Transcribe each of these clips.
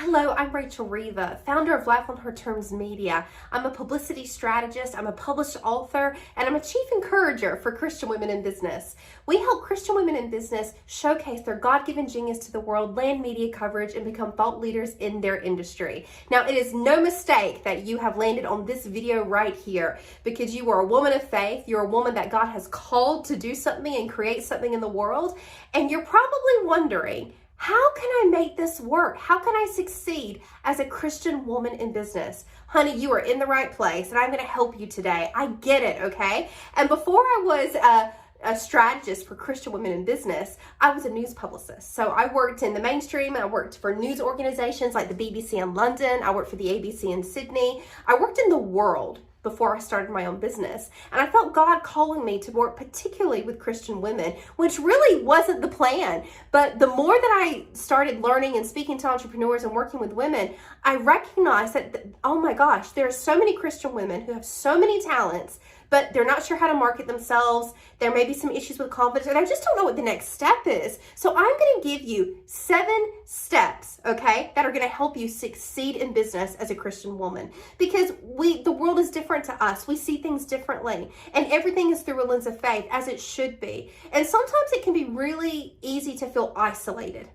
Hello, I'm Rachel Reva, founder of lifeonhertermsmedia. I'm a publicity strategist, I'm a published author, and I'm a chief encourager for Christian women in business. We help Christian women in business showcase their God-given genius to the world, land media coverage, and become thought leaders in their industry. Now, it is no mistake that you have landed on this video right here because you are a woman of faith. You're a woman that God has called to do something and create something in the world, and you're probably wondering, how can I make this work? How can I succeed as a Christian woman in business? Honey, you are in the right place, and I'm going to help you today. I get it, okay? And before I was a strategist for Christian women in business, I was a news publicist. So I worked in the mainstream, and I worked for news organizations like the BBC in London. I worked for the ABC in Sydney. I worked in the world before I started my own business. And I felt God calling me to work particularly with Christian women, which really wasn't the plan. But the more that I started learning and speaking to entrepreneurs and working with women, I recognized that, oh my gosh, there are so many Christian women who have so many talents, but they're not sure how to market themselves. There may be some issues with confidence, and I just don't know what the next step is. So I'm going to give you 7 steps, okay, that are going to help you succeed in business as a Christian woman. Because the world is different to us. We see things differently, and everything is through a lens of faith, as it should be. And sometimes it can be really easy to feel isolated,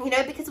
you know, because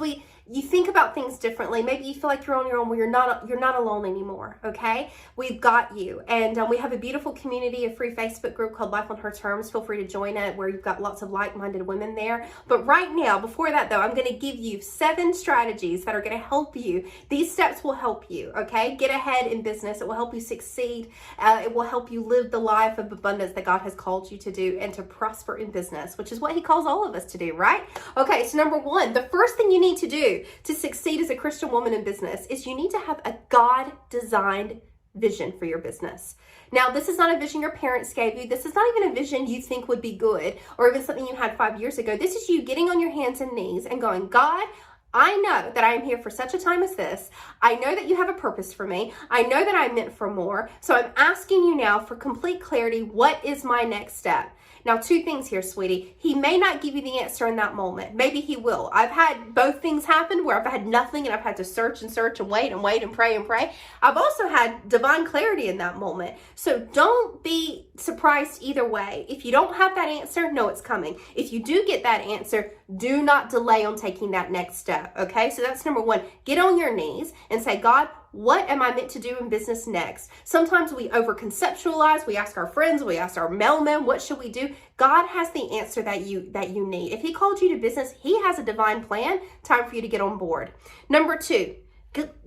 you think about things differently. Maybe you feel like you're on your own. Well, you're not alone anymore, okay? We've got you. And we have a beautiful community, a free Facebook group called Life on Her Terms. Feel free to join it, where you've got lots of like-minded women there. But right now, before that though, I'm going to give you 7 strategies that are going to help you. These steps will help you, okay? Get ahead in business. It will help you succeed. It will help you live the life of abundance that God has called you to do, and to prosper in business, which is what He calls all of us to do, right? Okay, so number 1, the first thing you need to do to succeed as a Christian woman in business is you need to have a God-designed vision for your business. Now, this is not a vision your parents gave you. This is not even a vision you think would be good, or even something you had 5 years ago. This is you getting on your hands and knees and going, God, I know that I am here for such a time as this. I know that you have a purpose for me. I know that I'm meant for more. So I'm asking you now for complete clarity. What is my next step? Now, 2 things here, sweetie. He may not give you the answer in that moment. Maybe He will. I've had both things happen where I've had nothing and I've had to search and search and wait and pray and pray. I've also had divine clarity in that moment. So don't be surprised either way. If you don't have that answer, know it's coming. If you do get that answer, do not delay on taking that next step, okay? So that's number 1. Get on your knees and say, God, what am I meant to do in business next? Sometimes we over-conceptualize. We ask our friends, we ask our mailmen, what should we do? God has the answer that you need. If He called you to business, He has a divine plan. Time for you to get on board. Number 2,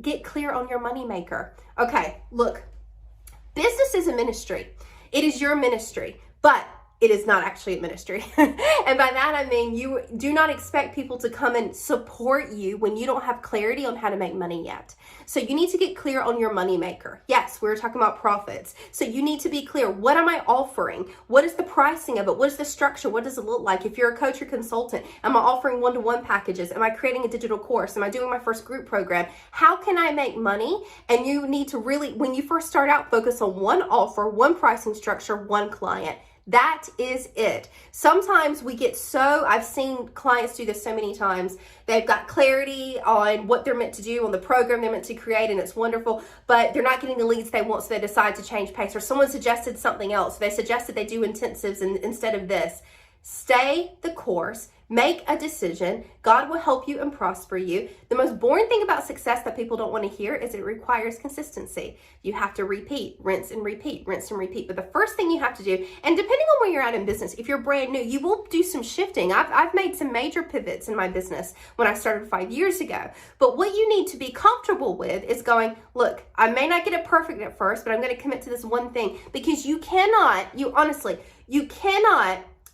get clear on your moneymaker. Okay, look, business is a ministry. It is your ministry, but it is not actually a ministry. And by that, I mean, you do not expect people to come and support you when you don't have clarity on how to make money yet. So you need to get clear on your money maker. Yes, we were talking about profits. So you need to be clear. What am I offering? What is the pricing of it? What is the structure? What does it look like? If you're a coach or consultant, am I offering one-to-one packages? Am I creating a digital course? Am I doing my first group program? How can I make money? And you need to really, when you first start out, focus on one offer, one pricing structure, one client. That is it. Sometimes we get I've seen clients do this so many times. They've got clarity on what they're meant to do, on the program they're meant to create, and it's wonderful, but they're not getting the leads they want, so they decide to change pace, or someone suggested something else. They suggested they do intensives instead of this. Stay the course. Make a decision. God will help you and prosper you. The most boring thing about success that people don't want to hear is it requires consistency. You have to repeat, rinse and repeat, rinse and repeat. But the first thing you have to do, and depending on where you're at in business, if you're brand new, you will do some shifting. I've made some major pivots in my business when I started 5 years ago. But what you need to be comfortable with is going, look, I may not get it perfect at first, but I'm going to commit to this one thing, because you cannot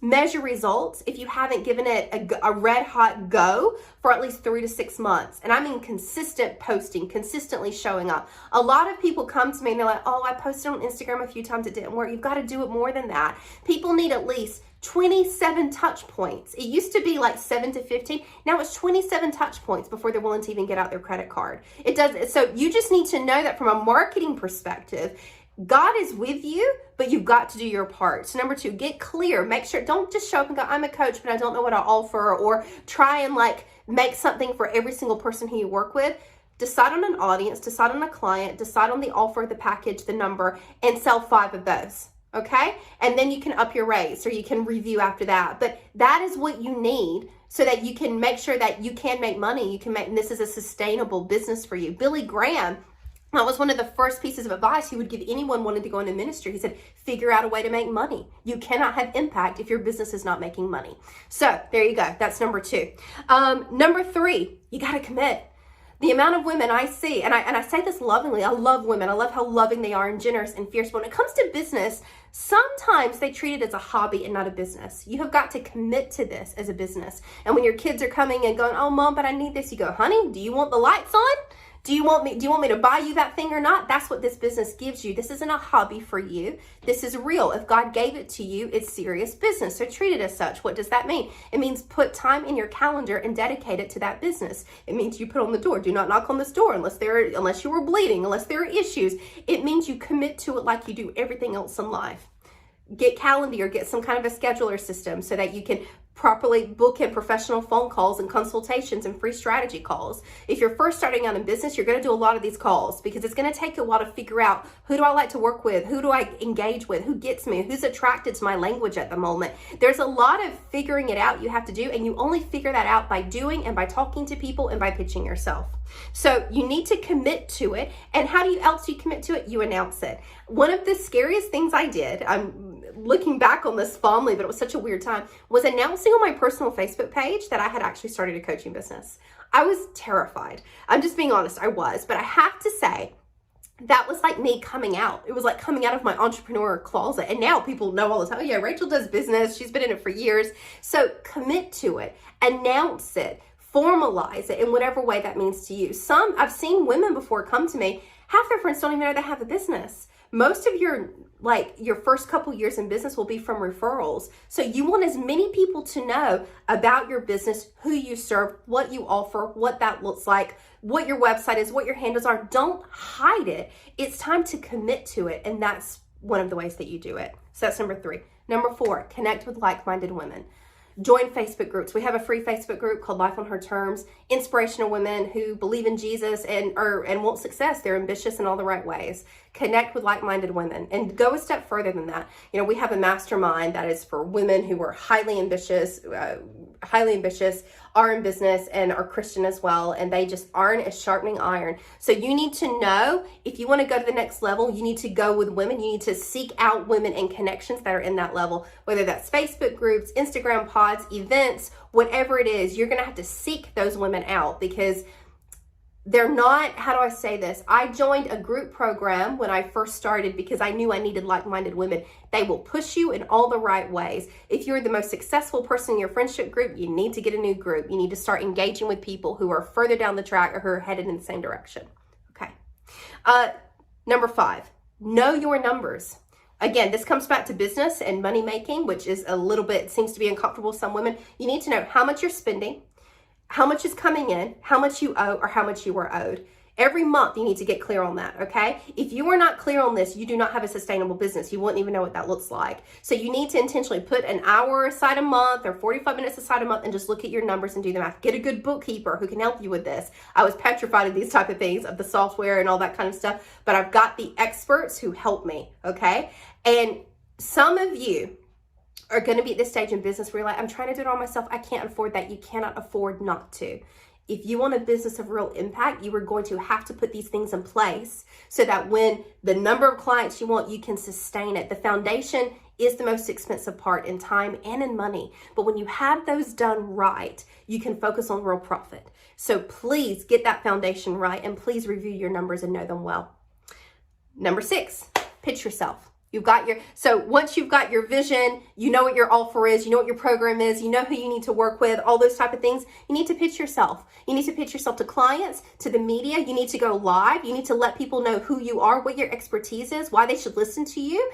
measure results if you haven't given it a red hot go for at least 3 to 6 months. And I mean consistent posting, consistently showing up. A lot of people come to me and they're like, oh, I posted on Instagram a few times, it didn't work. You've got to do it more than that. People need at least 27 touch points. It used to be like 7 to 15. Now it's 27 touch points before they're willing to even get out their credit card. So you just need to know that from a marketing perspective, God is with you, but you've got to do your part. So number 2, get clear. Make sure, don't just show up and go, I'm a coach, but I don't know what I offer, or try and like make something for every single person who you work with. Decide on an audience, decide on a client, decide on the offer, the package, the number, and sell 5 of those. Okay? And then you can up your rates, or you can review after that. But that is what you need so that you can make sure that you can make money. You can make, and this is a sustainable business for you. Billy Graham, that was one of the first pieces of advice he would give anyone wanting to go into ministry. He said, figure out a way to make money. You cannot have impact if your business is not making money. So there you go. That's number 2. Number 3, you got to commit. The amount of women I see, and I say this lovingly, I love women. I love how loving they are and generous and fierce. But when it comes to business, sometimes they treat it as a hobby and not a business. You have got to commit to this as a business. And when your kids are coming and going, oh, Mom, but I need this. You go, honey, do you want the lights on? Do you want me to buy you that thing or not? That's what this business gives you. This isn't a hobby for you. This is real. If God gave it to you, it's serious business. So treat it as such. What does that mean? It means put time in your calendar and dedicate it to that business. It means you put on the door, do not knock on this door unless you were bleeding, unless there are issues. It means you commit to it like you do everything else in life. Get Calendar, get some kind of a scheduler system so that you can properly book in professional phone calls and consultations and free strategy calls. If you're first starting out in business, you're going to do a lot of these calls because it's going to take a while to figure out, who do I like to work with? Who do I engage with? Who gets me? Who's attracted to my language at the moment? There's a lot of figuring it out you have to do, and you only figure that out by doing and by talking to people and by pitching yourself. So you need to commit to it. And how do you commit to it? You announce it. One of the scariest things I did, I'm looking back on this fondly, but it was such a weird time, was announcing on my personal Facebook page that I had actually started a coaching business. I was terrified. I'm just being honest, I was. But I have to say, that was like me coming out. It was like coming out of my entrepreneur closet. And now people know all the time, oh yeah, Rachel does business. She's been in it for years. So commit to it, announce it, formalize it in whatever way that means to you. I've seen women before come to me, half their friends don't even know they have a business. Most of your first couple years in business will be from referrals. So you want as many people to know about your business, who you serve, what you offer, what that looks like, what your website is, what your handles are. Don't hide it. It's time to commit to it. And that's one of the ways that you do it. So that's number 3. Number 4, connect with like-minded women. Join Facebook groups. We have a free Facebook group called Life on Her Terms. Inspirational women who believe in Jesus and want success. They're ambitious in all the right ways. Connect with like-minded women and go a step further than that. We have a mastermind that is for women who are highly ambitious, are in business and are Christian as well. And they just aren't as sharpening iron. So you need to know, if you want to go to the next level, you need to go with women. You need to seek out women and connections that are in that level, whether that's Facebook groups, Instagram pods, events, whatever it is. You're going to have to seek those women out because they're not, how do I say this? I joined a group program when I first started because I knew I needed like-minded women. They will push you in all the right ways. If you're the most successful person in your friendship group, you need to get a new group. You need to start engaging with people who are further down the track or who are headed in the same direction. Okay. Number 5, know your numbers. Again, this comes back to business and money making, which is a little bit, seems to be uncomfortable to some women. You need to know how much you're spending, how much is coming in, how much you owe, or how much you were owed. Every month you need to get clear on that, okay? If you are not clear on this, you do not have a sustainable business. You wouldn't even know what that looks like. So you need to intentionally put an hour aside a month or 45 minutes aside a month and just look at your numbers and do the math. Get a good bookkeeper who can help you with this. I was petrified of these type of things, of the software and all that kind of stuff, but I've got the experts who help me, okay? And some of you are going to be at this stage in business where you're like, I'm trying to do it all myself. I can't afford that. You cannot afford not to. If you want a business of real impact, you are going to have to put these things in place so that when the number of clients you want, you can sustain it. The foundation is the most expensive part in time and in money. But when you have those done right, you can focus on real profit. So please get that foundation right and please review your numbers and know them well. Number 6, pitch yourself. So once you've got your vision, you know what your offer is, you know what your program is, you know who you need to work with, all those type of things, you need to pitch yourself. You need to pitch yourself to clients, to the media. You need to go live. You need to let people know who you are, what your expertise is, why they should listen to you.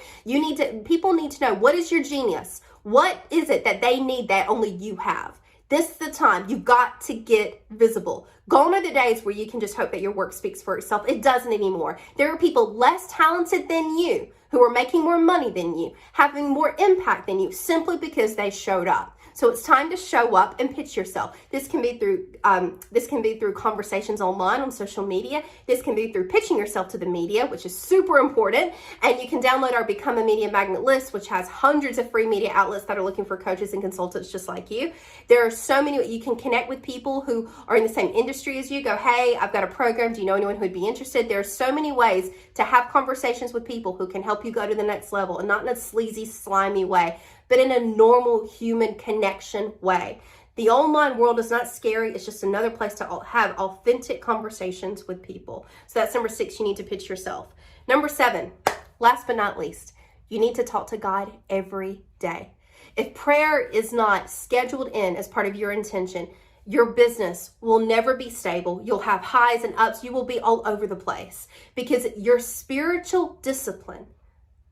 People need to know, what is your genius? What is it that they need that only you have? This is the time. You got to get visible. Gone are the days where you can just hope that your work speaks for itself. It doesn't anymore. There are people less talented than you who are making more money than you, having more impact than you, simply because they showed up. So it's time to show up and pitch yourself. This can be through conversations online on social media. This can be through pitching yourself to the media, which is super important. And you can download our Become a Media Magnet list, which has hundreds of free media outlets that are looking for coaches and consultants just like you. There are so many. You can connect with people who are in the same industry as you. Go, hey, I've got a program. Do you know anyone who would be interested? There are so many ways to have conversations with people who can help you go to the next level, and not in a sleazy, slimy way, but in a normal human connection way. The online world is not scary. It's just another place to have authentic conversations with people. So that's number 6, you need to pitch yourself. Number 7, last but not least, you need to talk to God every day. If prayer is not scheduled in as part of your intention, your business will never be stable. You'll have highs and ups. You will be all over the place because your spiritual discipline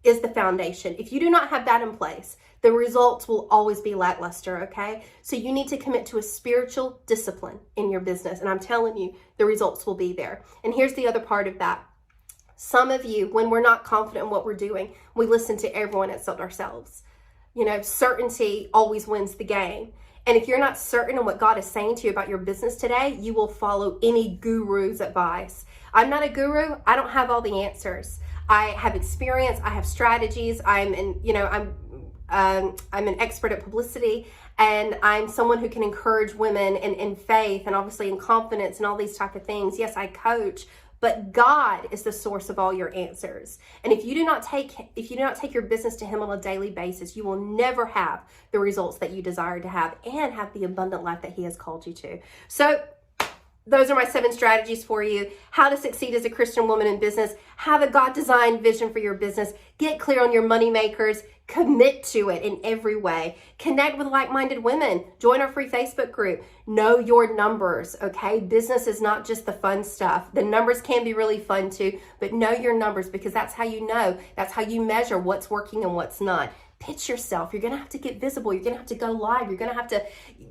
is the foundation. If you do not have that in place, the results will always be lackluster, okay? So you need to commit to a spiritual discipline in your business. And I'm telling you, the results will be there. And here's the other part of that. Some of you, when we're not confident in what we're doing, we listen to everyone except ourselves. You know, certainty always wins the game. And if you're not certain on what God is saying to you about your business today, you will follow any guru's advice. I'm not a guru. I don't have all the answers. I have experience. I have strategies. I'm an expert at publicity, and I'm someone who can encourage women in faith and obviously in confidence and all these type of things. Yes, I coach, but God is the source of all your answers. And if you do not take your business to Him on a daily basis, you will never have the results that you desire to have and have the abundant life that He has called you to. So those are my 7 strategies for you. How to succeed as a Christian woman in business. Have a God-designed vision for your business. Get clear on your money makers. Commit to it in every way. Connect with like-minded women. Join our free Facebook group. Know your numbers, okay? Business is not just the fun stuff. The numbers can be really fun too, but know your numbers, because that's how you know. That's how you measure what's working and what's not. Pitch yourself. You're going to have to get visible. You're going to have to go live. You're going to have to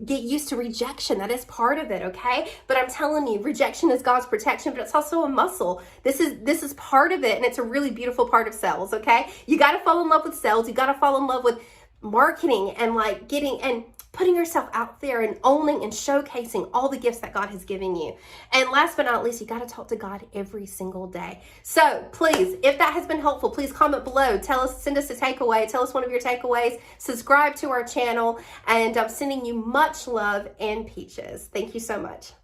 get used to rejection. That is part of it, okay? But I'm telling you, rejection is God's protection, but it's also a muscle. This is part of it, and it's a really beautiful part of sales, okay? You got to fall in love with sales. You got to fall in love with marketing and like getting and putting yourself out there and owning and showcasing all the gifts that God has given you. And last but not least, you got to talk to God every single day. So please, if that has been helpful, please comment below. Send us a takeaway. Tell us one of your takeaways. Subscribe to our channel, and I'm sending you much love and peaches. Thank you so much.